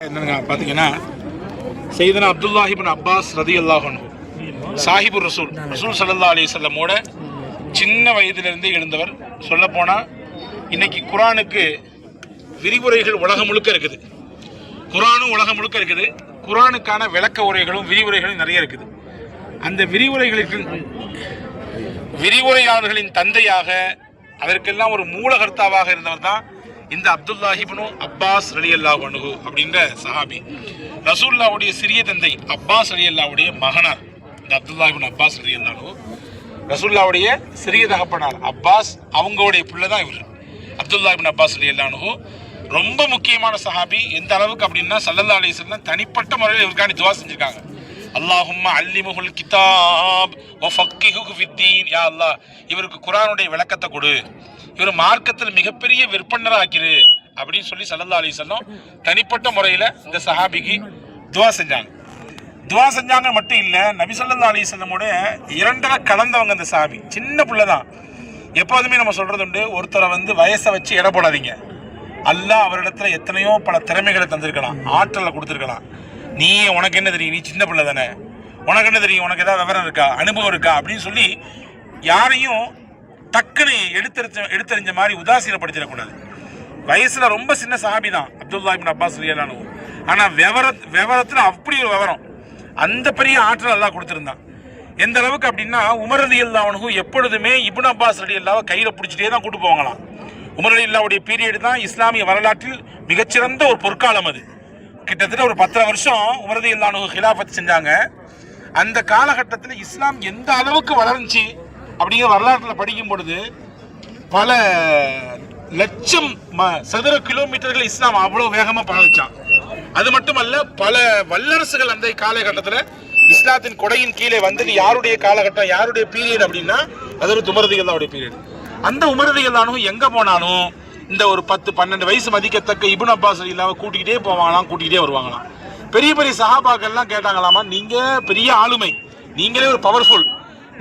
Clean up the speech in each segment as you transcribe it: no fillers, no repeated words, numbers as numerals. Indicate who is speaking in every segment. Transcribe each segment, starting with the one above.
Speaker 1: என்னங்க பார்த்தீங்கன்னா சையதுனா அப்துல்லாஹ் இப்னு அப்பாஸ் ரலியல்லாஹு அன்ஹு சாஹிபுர் ரசூல் ஸல்லல்லாஹு அலைஹி வஸல்லமோட சின்ன வயதிலிருந்து எழுந்தவர். சொல்லப்போனால் இன்னைக்கு குர்ஆனுக்கு விரிவுரைகள் உலகம் முழுக்க இருக்குது. குர்ஆனும் உலகம் முழுக்க இருக்குது. குர்ஆனுக்கான விளக்க உரைகளும் விரிவுரைகளும் நிறைய இருக்குது. அந்த விரிவுரையாளர்களின் தந்தையாக அதற்கெல்லாம் ஒரு மூலகர்த்தாவாக இருந்தவர் தான் இந்த அப்துல்லாஹ் இப்னு அப்பாஸ் ரலியல்லாஹு அன்ஹு அப்படின்ற சஹாபி. ரசூலுல்லாஹ்வுடைய சிறிய தந்தை அப்பாஸ் ரலியல்லாஹுடைய மகனார் இந்த அப்துல்லாஹ் இப்னு அப்பாஸ் ரலியல்லாஹு அன்ஹு. ரசூலுல்லாஹ்வுடைய சிறிய தகப்பனார் அப்பாஸ், அவங்களுடைய பிள்ளை தான் இவர் அப்துல்லாஹ் இப்னு அப்பாஸ் ரலியல்லாஹு அன்ஹு. ரொம்ப முக்கியமான சஹாபி. எந்த அளவுக்கு அப்படின்னா ஸல்லல்லாஹு அலைஹி வஸல்லம் தனிப்பட்ட முறையில் இவருக்காண்டி துஆ செஞ்சிருக்காங்க. அல்லாஹும்ம அல்லிமுஹுல் கிதாப் வ ஃபக்கிஹுஹு ஃபித்தீன். யா அல்லாஹ், இவருக்கு குர்ஆனுடைய விளக்கத்தை கொடு, இவர் மார்க்கத்தில் மிகப்பெரிய விற்பனராக ஆக்கிரு அப்படின்னு சொல்லி ஸல்லல்லாஹு அலைஹி வஸல்லம் தனிப்பட்ட முறையில் இந்த சஹாபிக்கு துஆ செஞ்சாங்க. துஆ செஞ்சாங்க மட்டும் இல்லை, நபி ஸல்லல்லாஹு அலைஹி வஸல்லமோட இரண்டரை கலந்தவங்க இந்த சஹாபி. சின்ன பிள்ளை தான். எப்போதுமே நம்ம சொல்றது உண்டு, ஒருத்தரை வயசை வச்சு எடை போடாதீங்க. அல்லாஹ் அவரிடத்துல எத்தனையோ பல திறமைகளை தந்திருக்கலாம், ஆற்றலை கொடுத்துருக்கலாம். நீ உனக்கு என்ன தெரியும், நீ சின்ன பிள்ளை தானே, உனக்கு என்ன தெரியும், உனக்கு ஏதாவது விவரம் இருக்கா, அனுபவம் இருக்கா அப்படின்னு சொல்லி யாரையும் டக்குன்னு எடுத்தறிஞ்ச மாதிரி உதாசீனப்படுத்திடக்கூடாது. வயசுல ரொம்ப சின்ன சஹாபி தான் அப்துல்லாஹ் இப்னு அப்பாஸ் ரலியல்லாஹு அன்ஹு. ஆனா விவரத்துல அப்படி ஒரு விவரம், அந்த பெரிய ஆற்றல் எல்லாம் கொடுத்துருந்தான். எந்த அளவுக்கு அப்படின்னா உமர் ரலியல்லாஹு அன்ஹு எப்பொழுதுமே இப்னு அப்பாஸ் ரலியல்லாஹு கையில பிடிச்சிட்டே தான் கூட்டு போவாங்களாம். உமர் ரலியல்லாஹுடைய பீரியட் தான் இஸ்லாமிய வரலாற்றில் மிகச்சிறந்த ஒரு பொற்காலம். அது கிட்டத்தட்ட ஒரு 10 வருஷம் உமர் ரலியல்லாஹு அன்ஹு ஹிலாஃபத் செஞ்சாங்க. அந்த காலகட்டத்தில் இஸ்லாம் எந்த அளவுக்கு வளர்ந்துச்சு அப்படிங்கிற வரலாற்றில் படிக்கும் பொழுது பல லட்சம் சதுர கிலோமீட்டர்கள் இஸ்லாம் அவ்வளோ வேகமாக பரவிச்சான். அது மட்டுமல்ல, பல வல்லரசுகள் அந்த காலகட்டத்தில் இஸ்லாத்தின் கொடையின் கீழே வந்தது. யாருடைய காலகட்டம், யாருடைய பீரியட் அப்படின்னா அது ஒரு உமர் ரலியல்லாஹுடைய பீரியட். அந்த உமர் ரலியல்லாஹு அன்ஹு எங்கே போனாலும் இந்த ஒரு 10-12 வயசு மதிக்கத்தக்க இப்னு அப்பாஸ் ரலியல்லாஹு கூட்டிகிட்டே போவாங்களாம், கூட்டிகிட்டே வருவாங்களாம். பெரிய பெரிய சஹாபாக்கள்லாம் கேட்டாங்களாமா, நீங்கள் பெரிய ஆளுமை, நீங்களே ஒரு பவர்ஃபுல்,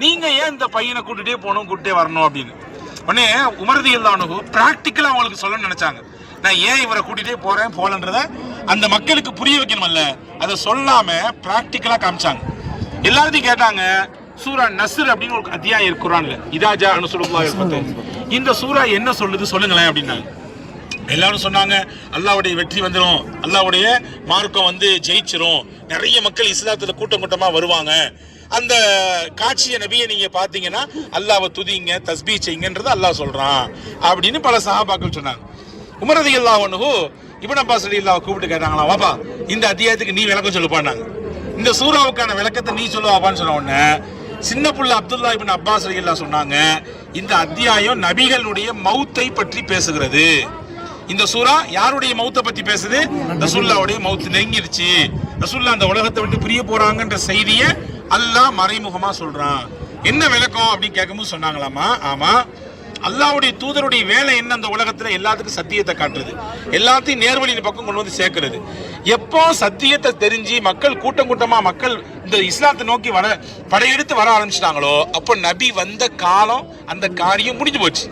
Speaker 1: நீங்கள் ஏன் இந்த பையனை கூட்டிகிட்டே போகணும், கூட்டிகிட்டே வரணும் அப்படின்னு. உடனே உமர் ரலியல்லாஹு அன்ஹு ப்ராக்டிக்கலாக அவங்களுக்கு சொல்லணும்னு நினச்சாங்க. நான் ஏன் இவரை கூட்டிகிட்டே போகிறேன் போகலன்றத அந்த மக்களுக்கு புரிய வைக்கணுமல்ல, அதை சொல்லாமல் ப்ராக்டிக்கலாக காமிச்சாங்க. எல்லாத்தையும் கேட்டாங்க. சூரா நஸ்ர் அப்படின்னு ஒரு அத்தியாயம் இருக்கு குர்ஆன்ல, இதா ஜா நஸ்ருல்லாஹி வல் ஃபத்ஹ். இந்த சூரா என்ன சொல்லுது சொல்லுங்களேன் அப்படின்னாங்க. எல்லாரும் சொன்னாங்க, அல்லாஹ்வுடைய வெற்றி வந்துடும், அல்லாஹ்வுடைய மார்க்கம் ஜெயிச்சிரும், நிறைய மக்கள் இஸ்லாத்துல கூட்டம் கூட்டமா வருவாங்க. அந்த காட்சியை நபியை நீங்க பாத்தீங்கன்னா அல்லாஹ்வை துதிங்க, தஸ்பீஹ் செய்யுங்கன்றது அல்லாஹ் சொல்றான் அப்படின்னு பல சஹாபாக்கள் சொன்னாங்க. உமர் ரலியல்லாஹு அன்ஹு இப்னு அப்பாஸ் ரலியல்லாஹு கூப்பிட்டு கேட்டாங்களா, வாப்பா இந்த அத்தியாயத்துக்கு நீ விளக்கம் சொல்லுப்பான்னாங்க. இந்த சூராவுக்கான விளக்கத்தை நீ சொல்லுவாப்பான்னு சொன்ன உடனே சின்ன புள்ள அப்துல்லாஹ் இப்னு அப்பாஸ் ரலியல்லாஹு சொன்னாங்க, இந்த அத்தியாயம் நபிகளுடைய மௌத்தை பற்றி பேசுகிறது. இந்த சூரா யாருடைய மௌத்தை பற்றி பேசுது? ரசூலுல்லாஹ்வுடைய மௌத் நெருங்கிருச்சு, ரசூலுல்லாஹ் அந்த உலகத்தை விட்டு பிரிய போறாங்கன்ற செய்தியை அல்லாஹ் மறைமுகமா சொல்றான். என்ன விளக்கம் அப்படின்னு கேட்கும்போது சொன்னாங்களாமா, ஆமா, அல்லாஹ்வுடைய தூதருடைய வேலை என்ன, அந்த உலகத்துல எல்லாத்துக்கும் சத்தியத்தை காட்டுறது, எல்லாத்தையும் நேர்வழியின் பக்கம் கொண்டு சேர்க்கிறது. எப்போ சத்தியத்தை தெரிஞ்சு மக்கள் கூட்டம் கூட்டமா மக்கள் இந்த இஸ்லாத்தை நோக்கி படையெடுத்து வர ஆரம்பிச்சிட்டாங்களோ, அப்போ நபி வந்த காலம், அந்த காரியம் முடிஞ்சு போச்சு.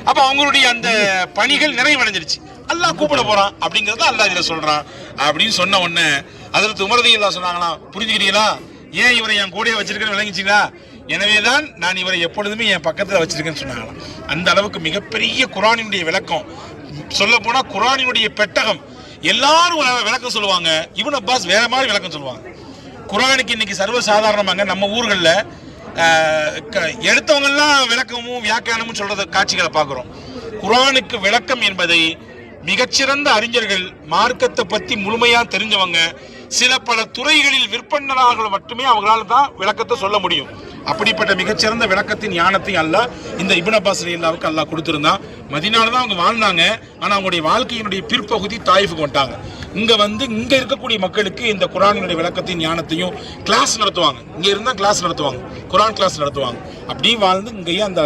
Speaker 1: அப்ப அவங்களுடைய அந்த பணிகள் நிறைவடைஞ்சிருச்சு. அல்லாஹ் கூப்பிட போறான் அப்படிங்கறத அல்லாஹ் இதுல சொல்றான் அப்படின்னு சொன்ன உடனே ஹஜ்ரத் உமர் ரலியல்லாஹு சொன்னாங்களாம், புரிஞ்சுக்கிறீங்களா, ஏன் இவரை என் கூடயே வச்சிருக்கேன்னு விளங்கிச்சிங்களா, எனவேதான் நான் இவரை எப்பொழுதுமே என் பக்கத்தில் வச்சிருக்கேன்னு சொன்னாங்களாம். அந்த அளவுக்கு மிகப்பெரிய குர்ஆனினுடைய விளக்கம். சொல்ல போனா குர்ஆனினுடைய பெட்டகம். எல்லாரும் விளக்கம் சொல்லுவாங்க, இப்னு அப்பாஸ் வேற மாதிரி விளக்கம் சொல்லுவாங்க. குர்ஆனுக்கு இன்னைக்கு சர்வசாதாரணமாக நம்ம ஊர்களில் எடுத்தவங்கெல்லாம் விளக்கமும் வியாக்கியானமும் சொல்றத காட்சிகளை பார்க்குறோம். குர்ஆனுக்கு விளக்கம் என்பதை மிகச்சிறந்த அறிஞர்கள், மார்க்கத்தை பற்றி முழுமையா தெரிஞ்சவங்க, சில பல துறைகளில் விற்பனராக மட்டுமே அவங்களால தான் விளக்கத்தை சொல்ல முடியும். அப்படிப்பட்ட மிகச்சிறந்த விளக்கத்தின் ஞானத்தையும் அல்லாஹ் இந்த இப்னு அப்பாஸ் ரலியல்லாஹுக்கு அல்லாஹ் கொடுத்திருந்தான். மதீனால தான் அவங்க வாழ்ந்தாங்க. ஆனா அவங்களுடைய வாழ்க்கையினுடைய பிற்பகுதி தாயிஃபுக்கு வந்துட்டாங்க. இங்க இருக்கக்கூடிய மக்களுக்கு இந்த குர்ஆனினுடைய விளக்கத்தின் ஞானத்தையும் கிளாஸ் நடத்துவாங்க. இங்க இருந்தா கிளாஸ் நடத்துவாங்க, குர்ஆன் கிளாஸ் நடத்துவாங்க. அப்படி வாழ்ந்து இங்கேயே அந்த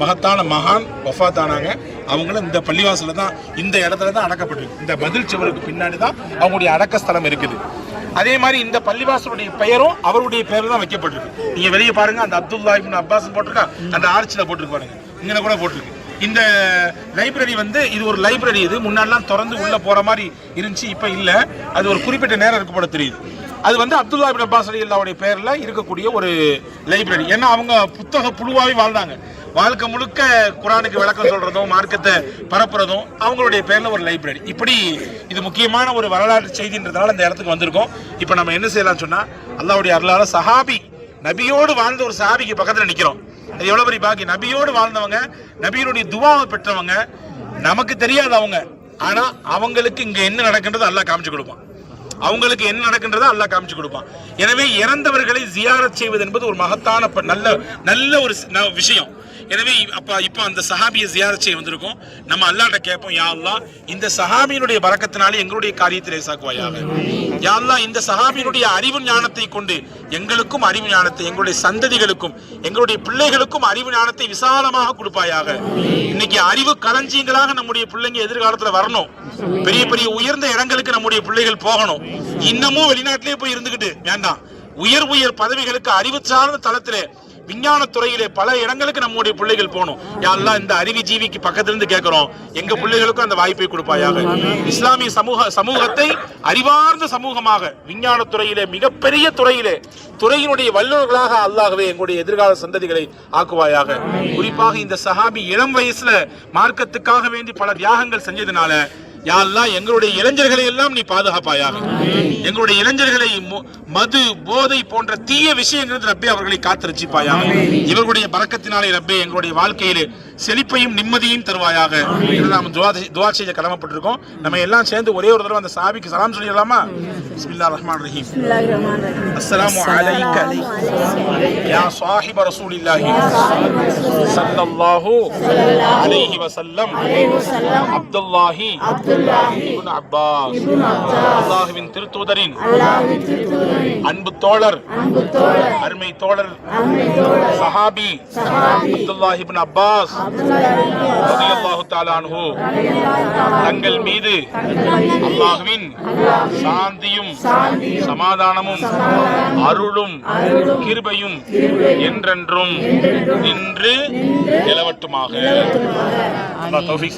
Speaker 1: மகத்தான மகான் வஃபாத் ஆனாங்க. அவங்களும் இந்த பள்ளிவாசல தான், இந்த இடத்துல தான் அடக்கப்பட்டிருக்கு. இந்த பதில் சுவருக்கு பின்னாடி தான் அவங்களுடைய அடக்கஸ்தலம் இருக்குது. அதே மாதிரி இந்த பள்ளிவாசலுடைய பெயரும் அவருடைய பெயர் தான் வைக்கப்பட்டிருக்கு. நீங்க வெளியே பாருங்க, அந்த அப்துல்லாஹ் இப்னு அப்பாஸ் போட்டிருக்கா, அந்த ஆர்ச்சில் போட்டிருக்கு பாருங்க, இங்கே கூட போட்டிருக்கு. இந்த லைப்ரரி வந்து இது ஒரு லைப்ரரி. இது முன்னாடிலாம் திறந்து உள்ள போற மாதிரி இருந்துச்சு, இப்ப இல்ல. அது ஒரு குறிப்பிட்ட நேரம் இருக்க போல தெரியுது. அது வந்து அப்துல்லா இப்னு அப்பாஸ் ரலியல்லாஹுடைய பேர்ல இருக்கக்கூடிய ஒரு லைப்ரரி. ஏன்னா அவங்க புத்தக புழுவாவே வாழ்ந்தாங்க. வாழ்க்கை முழுக்க குர்ஆனுக்கு விளக்கம் சொல்றதும் மார்க்கத்தை பரப்புறதும் அவங்களுடைய பேர்ல ஒரு லைப்ரரி. இப்படி இது முக்கியமான ஒரு வரலாற்று செய்தின்றதால இந்த இடத்துக்கு வந்திருக்கோம். இப்போ நம்ம என்ன செய்யலாம்னு சொன்னா, அல்லாஹ்வுடைய அருளால சஹாபி, நபியோடு வாழ்ந்த ஒரு சஹாபிக்கு பக்கத்துல நிக்கிறோம். அது எவ்வளவு பெரிய பாக்கி. நபியோடு வாழ்ந்தவங்க, நபியினுடைய துவாவை பெற்றவங்க, நமக்கு தெரியாது அவங்க, ஆனா அவங்களுக்கு இங்க என்ன நடக்கின்றது அல்லாஹ் காமிச்சு கொடுப்பான். அவங்களுக்கு என்ன நடக்கின்றதோ அல்லாஹ் காமிச்சு கொடுப்பான். எனவே இறந்தவர்களை ஜியாரத் செய்வது என்பது ஒரு மகத்தான நல்ல ஒரு விஷயம். எனவே இப்போ அந்த சஹாபியை ஜியாரத் செய்ய வந்திருக்கோம். நம்ம அல்லாஹ்ட்ட கேட்போம், யா அல்லாஹ் இந்த சஹாபியினுடைய பரக்கத்தினாலே எங்களுடைய காரியத்தை லேசாக்குவாயாக. யா அல்லாஹ் இந்த சஹாபியினுடைய அறிவு ஞானத்தை கொண்டு எங்களுக்கும் அறிவு ஞானத்தை, எங்களுடைய சந்ததிகளுக்கும் எங்களுடைய பிள்ளைகளுக்கும் அறிவு ஞானத்தை விசாலமாக கொடுப்பாயாக. இன்னைக்கு அறிவு களஞ்சியங்களாக நம்முடைய பிள்ளைங்க எதிர்காலத்துல வரணும். பெரிய பெரிய உயர்ந்த இடங்களுக்கு நம்முடைய பிள்ளைகள் போகணும். இன்னமும் வெளிநாட்டிலே போய் இருந்துகிட்டு வேண்டாம். உயர் பதவிகளுக்கு அறிவு சார்ந்த தளத்திலே விஞ்ஞான துறையிலே பல இடங்களுக்கு நம்முடைய பிள்ளைகள் போகணும். யா அல்லாஹ் இந்த அறிவு ஜீவிக்கு பக்கத்திலிருந்து கேட்கிறோம், எங்க பிள்ளைகளுக்கும் அந்த வாய்ப்பை கொடுப்பாயாக. இஸ்லாமிய சமூகத்தை அறிவார்ந்த சமூகமாக விஞ்ஞான துறையிலே மிகப்பெரிய துறையினுடைய வல்லுநர்களாக அல்லாஹ்வே எங்களுடைய எதிர்கால சந்ததிகளை ஆக்குவாயாக. குறிப்பாக இந்த சஹாபி இளம் வயசுல மார்க்கத்துக்காக வேண்டி பல தியாகங்கள் செஞ்சதுனால யா அல்லாஹ் எங்களுடைய இளைஞர்களை எல்லாம் நீ பாதுகாப்பாயாக. எங்களுடைய இளைஞர்களை மது போதை போன்ற தீய விஷயங்கள் ரப்பே அவர்களை காத்திருச்சிப்பாயாக. இவர்களுடைய பரக்கத்தினாலே ரப்பே எங்களுடைய வாழ்க்கையிலே செழிப்பையும் நிம்மதியையும் தருவாயாக. நாம் துஆ செய்ய கடமைப்பட்டிருக்கோம். நம்ம எல்லாம் சேர்ந்து ஒரே ஒரு தடவை அந்த சஹாபிக்கு சலாம் சொல்லிடலாமா? பிஸ்மில்லாஹிர் ரஹ்மானிர் ரஹீம். அஸ்ஸலாமு அலைக்க யா ஸாஹிப ரசூலில்லாஹி ஸல்லல்லாஹு அலைஹி வஸல்லம் அப்துல்லாஹி இப்னு அப்பாஸ் அல்லாஹ்வின் திருத்தூதரின் அன்பு தோழர் அருமை தோழர் சஹாபி அப்துல்லாஹ் இப்னு அப்பாஸ் ரலியல்லாஹு தஆலா அன்ஹு தங்கள் மீது அல்லாஹ்வின் சாந்தியும் சமாதானமும் அருளும் கிருபையும் என்றென்றும் நின்று நிலவட்டுமாக. அல்லாஹ் தௌஃபீக்